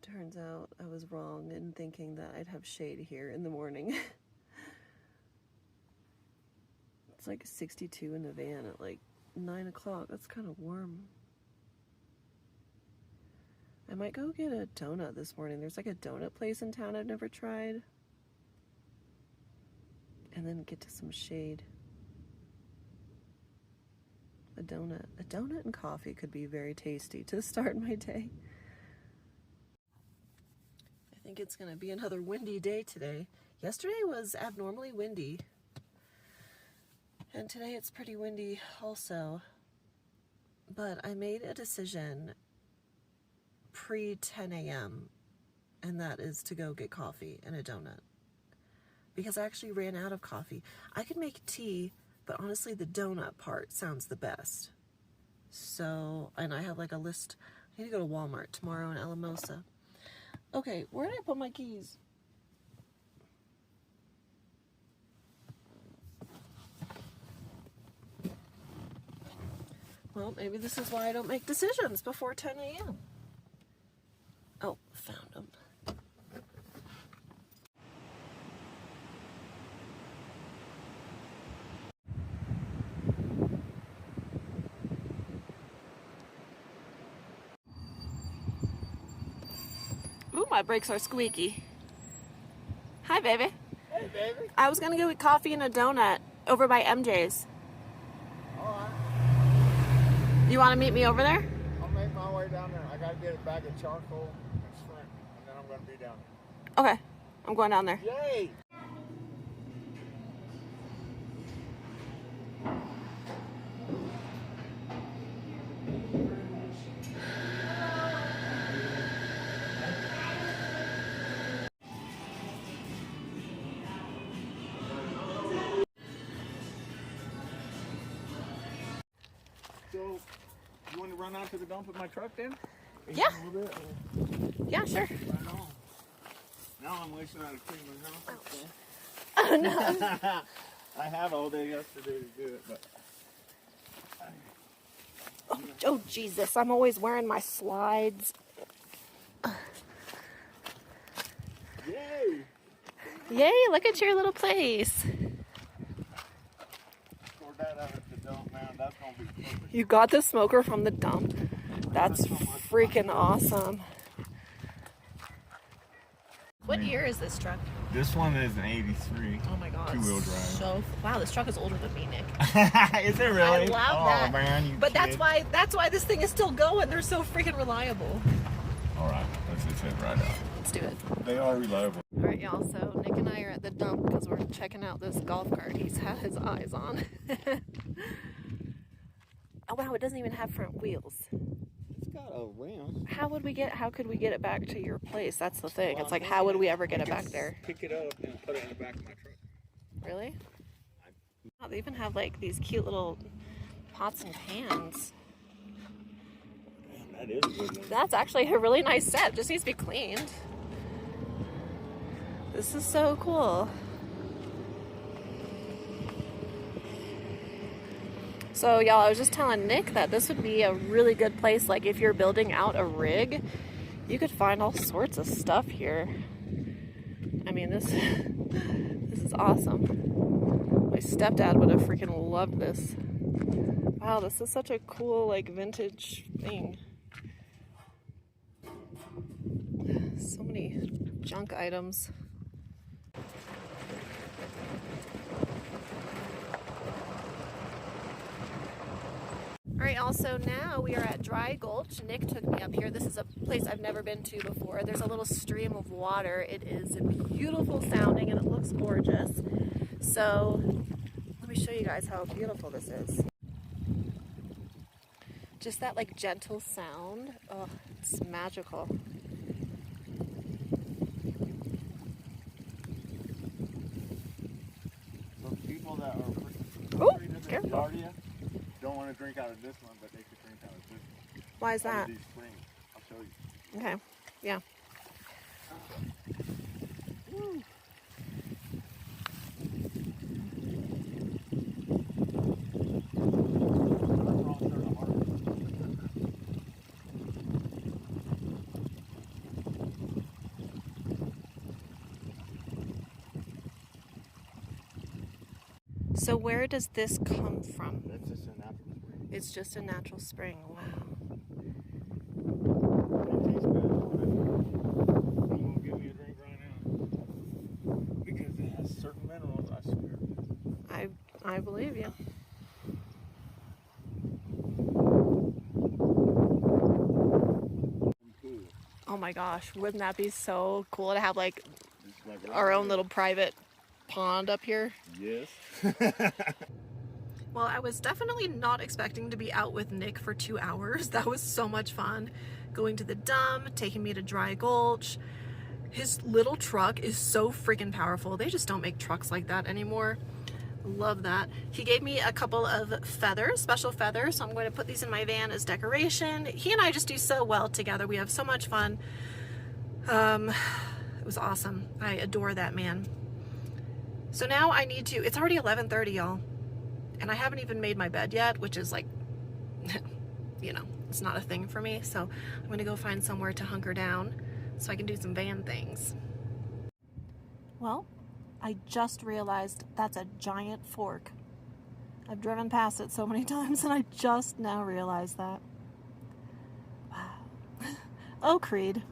Turns out I was wrong in thinking that I'd have shade here in the morning. It's like 62 in the van at like 9 o'clock. That's kind of warm. I might go get a donut this morning. There's like a donut place in town I've never tried. And then get to some shade. A donut and coffee could be very tasty to start my day. I think it's gonna be another windy day today. Yesterday was abnormally windy. And today it's pretty windy also. But I made a decision pre 10 a.m. and that is to go get coffee and a donut. Because I actually ran out of coffee. I could make tea, but honestly the donut part sounds the best. So, and I have like a list. I need to go to Walmart tomorrow in Alamosa. Okay, where did I put my keys? Well, maybe this is why I don't make decisions before 10 a.m. Oh, found them. Ooh, my brakes are squeaky. Hi, baby. Hey, baby. I was gonna go get coffee and a donut over by MJ's. You want to meet me over there? I'll make my way down there. I gotta get a bag of charcoal and shrimp, and then I'm gonna be down there. Okay, I'm going down there. Yay! So, you want to run out to the dump with my truck then? Yeah. A little bit, or- Yeah, sure. Right on. Now I'm wasting out of cleaning my house. Oh no. I have all day yesterday to do it, but... Oh Jesus, I'm always wearing my slides. Yay! Yay, look at your little place. Pour that out at the dump, man. That's gonna be perfect. You got the smoker from the dump. That's freaking awesome. What year is this truck? This one is an 83. Oh my god. Two-wheel drive. So wow, this truck is older than me, Nick. Is it really? I love that. Oh man, you But kid. that's why this thing is still going. They're so freaking reliable. Alright, let's just head right out. Let's do it. They are reliable. Alright y'all, so Nick and I are at the dump because we're checking out this golf cart he's had his eyes on. Oh wow, it doesn't even have front wheels. It's got a rim. How could we get it back to your place? That's the thing. Well, It's like, how would we ever get it back there? Pick it up and put it in the back of my truck. Really? Oh, they even have like these cute little pots and pans. Man, that is a good one. That's actually a really nice set. Just needs to be cleaned. This is so cool. So y'all, I was just telling Nick that this would be a really good place. Like if you're building out a rig, you could find all sorts of stuff here. I mean, this is awesome. My stepdad would have freaking loved this. Wow, this is such a cool, like, vintage thing. So many junk items. Alright, also now we are at Dry Gulch. Nick took me up here. This is a place I've never been to before. There's a little stream of water. It is beautiful sounding and it looks gorgeous. So let me show you guys how beautiful this is. Just that like gentle sound. Oh, it's magical. Those people that are Oh, careful. don't want to drink out of this one, but they could drink out of this one. Why is Out of that? these springs. I'll show you. Okay, yeah. Woo. So where does this come from? That's just a natural spring. It's just a natural spring. Wow. It tastes good. I'm gonna give me a drink right now because it has certain minerals. I swear. I believe you. Cool. Oh my gosh, wouldn't that be so cool to have like Like our own little private pond up here? Yes. Well, I was definitely not expecting to be out with Nick for 2 hours. That was so much fun. Going to the dump, taking me to Dry Gulch. His little truck is so freaking powerful. They just don't make trucks like that anymore. Love that. He gave me a couple of feathers, special feathers, so I'm going to put these in my van as decoration. He and I just do so well together. We have so much fun. It was awesome. I adore that man. So now I need to, it's already 11:30, y'all. And I haven't even made my bed yet, which is like, you know, it's not a thing for me. So I'm gonna go find somewhere to hunker down so I can do some van things. Well, I just realized that's a giant fork. I've driven past it so many times and I just now realized that. Wow. Oh, Creede.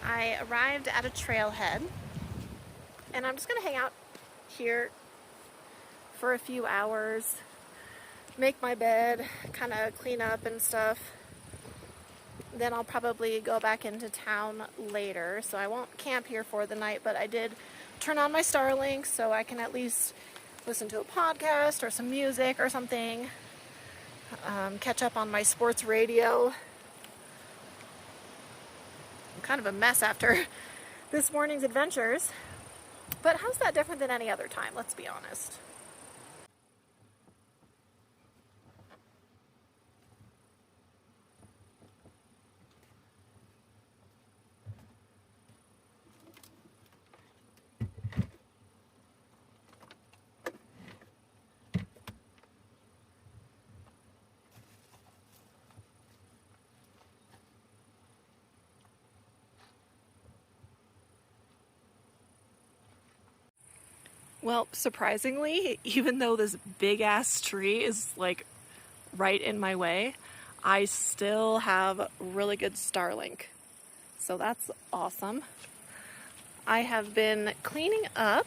I arrived at a trailhead and I'm just gonna hang out here for a few hours, make my bed, kind of clean up and stuff. Then I'll probably go back into town later, so I won't camp here for the night, but I did turn on my Starlink so I can at least listen to a podcast or some music or something, catch up on my sports radio. I'm kind of a mess after this morning's adventures, but how's that different than any other time? Let's be honest. Well, surprisingly, even though this big ass tree is like right in my way, I still have really good Starlink. So that's awesome. I have been cleaning up.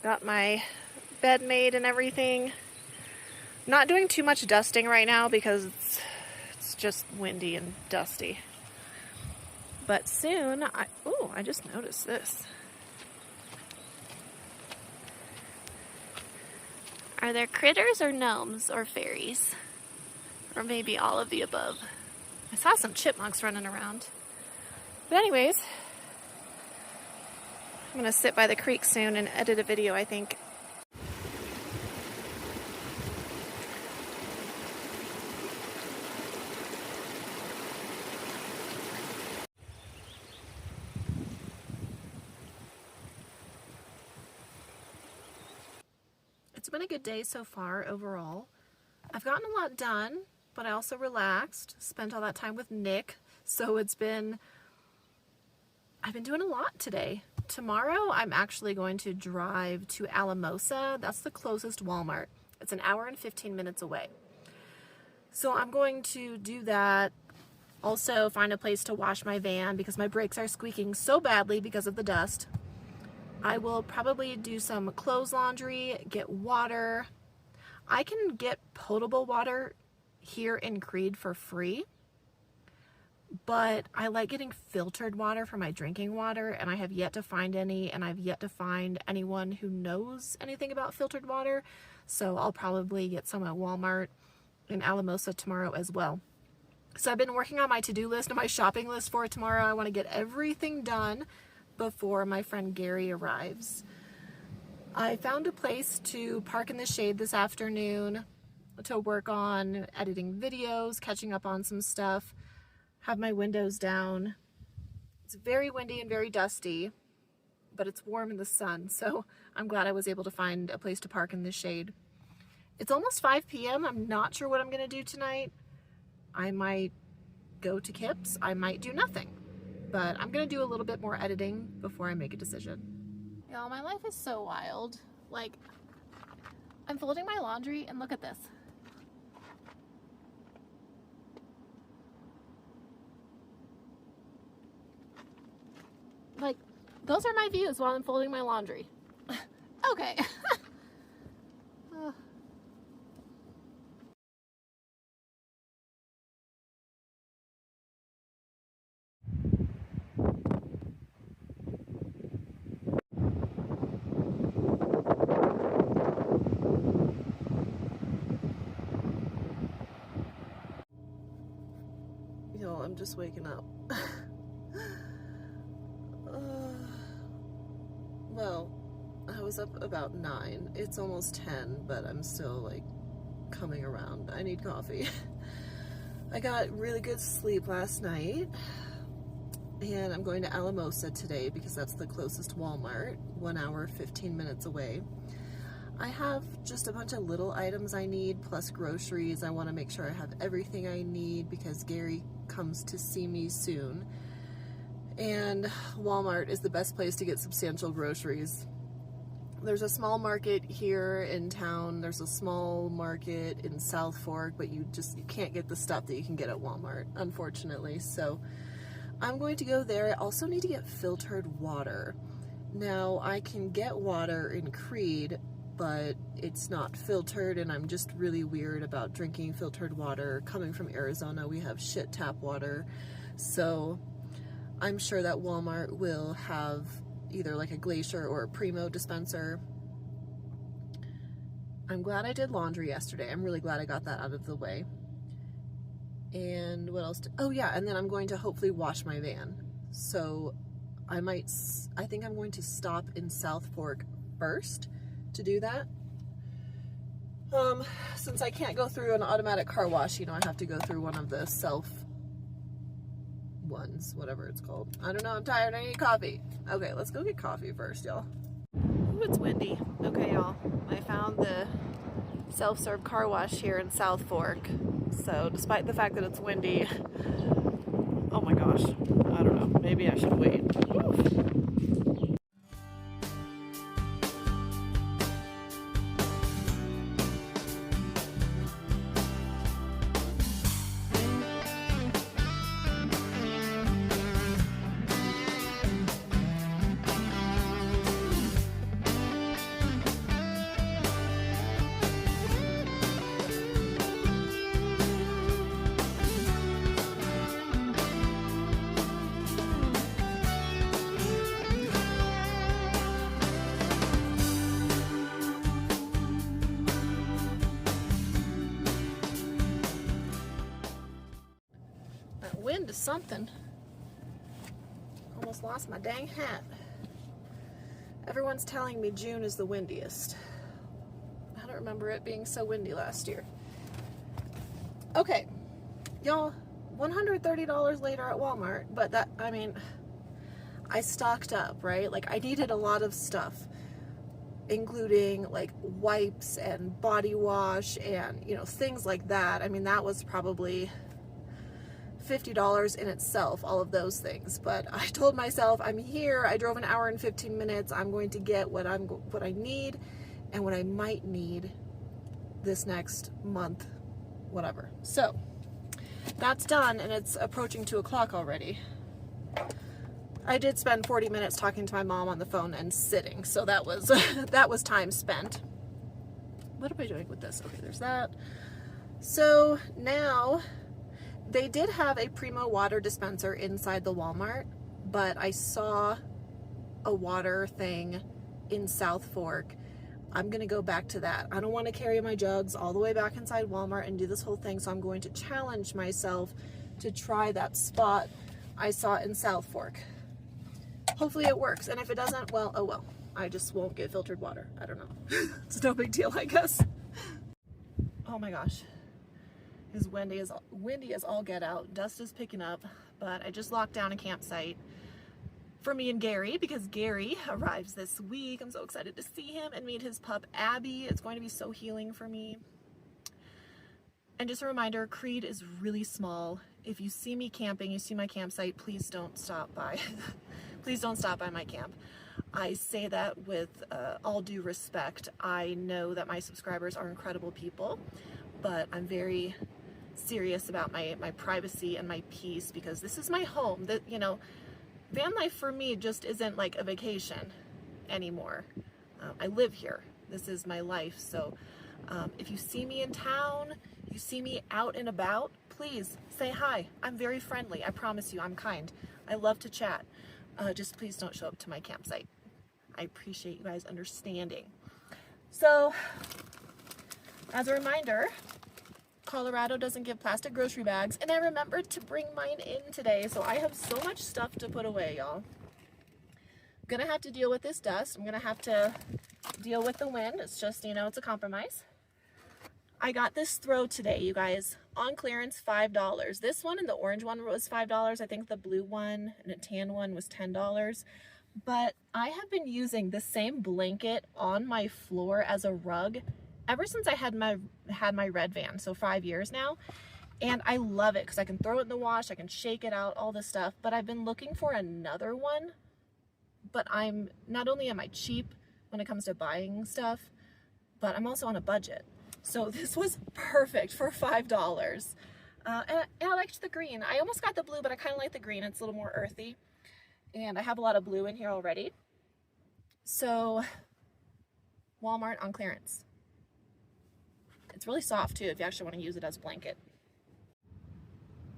Got my bed made and everything. Not doing too much dusting right now because it's just windy and dusty. But soon, I just noticed this. Are there critters or gnomes or fairies? Or maybe all of the above. I saw some chipmunks running around. But anyways, I'm gonna sit by the creek soon and edit a video, I think. It's been a good day so far overall. I've gotten a lot done, but I also relaxed, spent all that time with Nick, so I've been doing a lot today. Tomorrow I'm actually going to drive to Alamosa. That's the closest Walmart. It's an hour and 15 minutes away. So I'm going to do that. Also find a place to wash my van because my brakes are squeaking so badly because of the dust. I will probably do some clothes laundry, get water. I can get potable water here in Creede for free, but I like getting filtered water for my drinking water, and I have yet to find any, and I've yet to find anyone who knows anything about filtered water, so I'll probably get some at Walmart in Alamosa tomorrow as well. So I've been working on my to-do list and my shopping list for tomorrow. I want to get everything done before my friend Gary arrives. I found a place to park in the shade this afternoon to work on editing videos, catching up on some stuff, have my windows down. It's very windy and very dusty, but it's warm in the sun, so I'm glad I was able to find a place to park in the shade. It's almost 5 p.m. I'm not sure what I'm going to do tonight. I might go to Kip's, I might do nothing, but I'm going to do a little bit more editing before I make a decision. Y'all, my life is so wild. Like, I'm folding my laundry and look at this. Like, those are my views while I'm folding my laundry. Okay. Yo, I'm just waking up. Well, I was up about 9. It's almost 10, but I'm still like coming around. I need coffee. I got really good sleep last night, and I'm going to Alamosa today because that's the closest Walmart, 1 hour, 15 minutes away. I have just a bunch of little items I need, plus groceries. I want to make sure I have everything I need because Gary comes to see me soon. And Walmart is the best place to get substantial groceries. There's a small market here in town. There's a small market in South Fork, but you can't get the stuff that you can get at Walmart, unfortunately. So I'm going to go there. I also need to get filtered water. Now, I can get water in Creede, but it's not filtered, and I'm just really weird about drinking filtered water. Coming from Arizona, we have shit tap water. So I'm sure that Walmart will have either like a Glacier or a Primo dispenser. I'm glad I did laundry yesterday. I'm really glad I got that out of the way. And what else? Oh yeah, and then I'm going to hopefully wash my van. So I think I'm going to stop in South Fork first to do that. Since I can't go through an automatic car wash, you know, I have to go through one of the self ones, whatever it's called. I don't know, I'm tired, I need coffee. Okay, let's go get coffee first, y'all. Ooh, it's windy. Okay, y'all, I found the self-serve car wash here in South Fork. So despite the fact that it's windy, oh my gosh, I don't know, maybe I should wait. Oof. Wind is something. Almost lost my dang hat. Everyone's telling me June is the windiest. I don't remember it being so windy last year. Okay, y'all, $130 later at Walmart, but that, I mean, I stocked up, right? Like, I needed a lot of stuff, including like wipes and body wash and, you know, things like that. I mean, that was probably $50 in itself, all of those things. But I told myself, I'm here, I drove an hour and 15 minutes, I'm going to get what I need and what I might need this next month, whatever. So that's done, and it's approaching 2 o'clock already. I did spend 40 minutes talking to my mom on the phone and sitting, so that was that was time spent. What am I doing with this? Okay, there's that. So now, they did have a Primo water dispenser inside the Walmart, but I saw a water thing in South Fork. I'm gonna go back to that. I don't want to carry my jugs all the way back inside Walmart and do this whole thing, so I'm going to challenge myself to try that spot I saw in South Fork. Hopefully it works, and if it doesn't, well, oh well. I just won't get filtered water. I don't know. It's no big deal, I guess. Oh my gosh. It's windy as all get out. Dust is picking up, but I just locked down a campsite for me and Gary because Gary arrives this week. I'm so excited to see him and meet his pup, Abby. It's going to be so healing for me. And just a reminder, Creede is really small. If you see me camping, you see my campsite, please don't stop by. Please don't stop by my camp. I say that with all due respect. I know that my subscribers are incredible people, but I'm very serious about my privacy and my peace because this is my home. That, you know, van life for me just isn't like a vacation anymore. I live here. This is my life. So if you see me in town, you see me out and about, please say hi. I'm very friendly. I promise you, I'm kind. I love to chat. Just please don't show up to my campsite. I appreciate you guys understanding. So, as a reminder, Colorado doesn't give plastic grocery bags, and I remembered to bring mine in today, so I have so much stuff to put away, y'all. I'm gonna have to deal with this dust. I'm gonna have to deal with the wind. It's just, you know, it's a compromise. I got this throw today, you guys, on clearance, $5. This one and the orange one was $5. I think the blue one and a tan one was $10. But I have been using the same blanket on my floor as a rug ever since I had my red van, so 5 years now. And I love it because I can throw it in the wash, I can shake it out, all this stuff. But I've been looking for another one. But not only am I cheap when it comes to buying stuff, but I'm also on a budget. So this was perfect for $5. And I liked the green. I almost got the blue, but I kind of like the green. It's a little more earthy. And I have a lot of blue in here already. So, Walmart on clearance. It's really soft too if you actually want to use it as a blanket.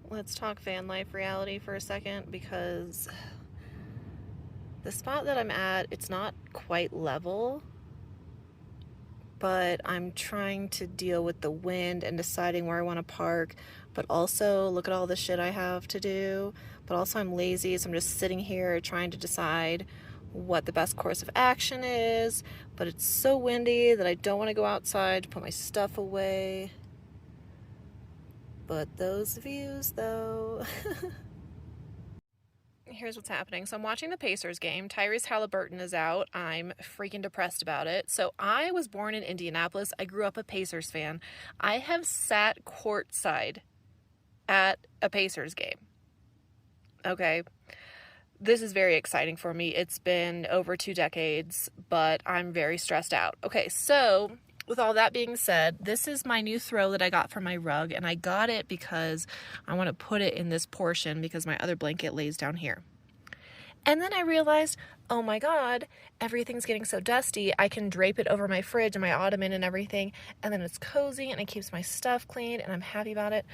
Let's talk van life reality for a second, because the spot that I'm at, it's not quite level. But I'm trying to deal with the wind and deciding where I want to park, but also look at all the shit I have to do. But also I'm lazy, so I'm just sitting here trying to decide what the best course of action is. But it's so windy that I don't want to go outside to put my stuff away. But those views though. Here's what's happening. So I'm watching the Pacers game. Tyrese Halliburton is out. I'm freaking depressed about it. So I was born in Indianapolis. I grew up a Pacers fan. I have sat courtside at a Pacers game. Okay. This is very exciting for me. It's been over 2 decades, but I'm very stressed out. Okay, so with all that being said, this is my new throw that I got for my rug, and I got it because I want to put it in this portion because my other blanket lays down here. And then I realized, oh my God, everything's getting so dusty. I can drape it over my fridge and my ottoman and everything, and then it's cozy and it keeps my stuff clean, and I'm happy about it.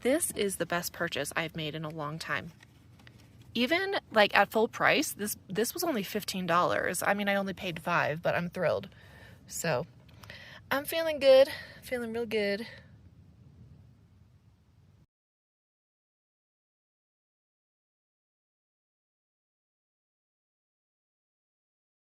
This is the best purchase I've made in a long time. Even like at full price, this was only $15. I mean, I only paid $5, but I'm thrilled. So I'm feeling good, feeling real good.